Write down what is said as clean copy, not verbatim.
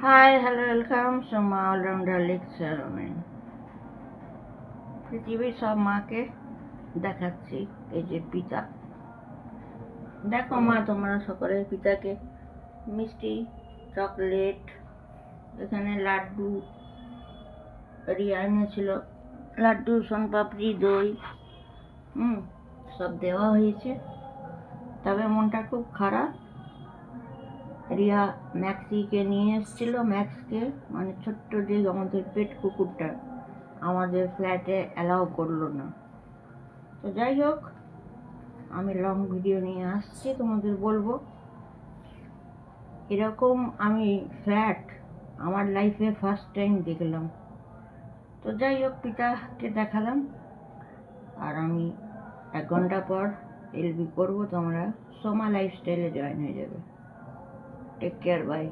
High hello welcome Soma allrounder lecture আমি পৃথিবীর সব মাকে দেখাচ্ছি। এই যে পিতা, দেখো মা, তোমরা সকলে পিতাকে মিষ্টি, চকলেট, এখানে লাড্ডু রিয়া এনেছিল, লাড্ডু, সোনপাপড়ি, দই, সব দেওয়া হয়েছে। তবে মনটা খুব খারাপ। রিয়া ম্যাক্সিকে নিয়ে এসেছিল, ম্যাক্সকে মানে ছোট্ট যে আমাদের পেট কুকুরটা আমাদের ফ্ল্যাটে অ্যালাউ করলো না। তো যাই হোক, আমি লং ভিডিও নিয়ে আসছি, তোমাদের বলবো এরকম আমি ফ্ল্যাট আমার লাইফে ফার্স্ট টাইম দেখলাম। তো যাই হোক, পিতাকে দেখালাম, আর আমি 1 ঘন্টা পর এলবি করবো। তোমরা সোমা লাইফস্টাইলে জয়েন হয়ে যাবে। Take care, by.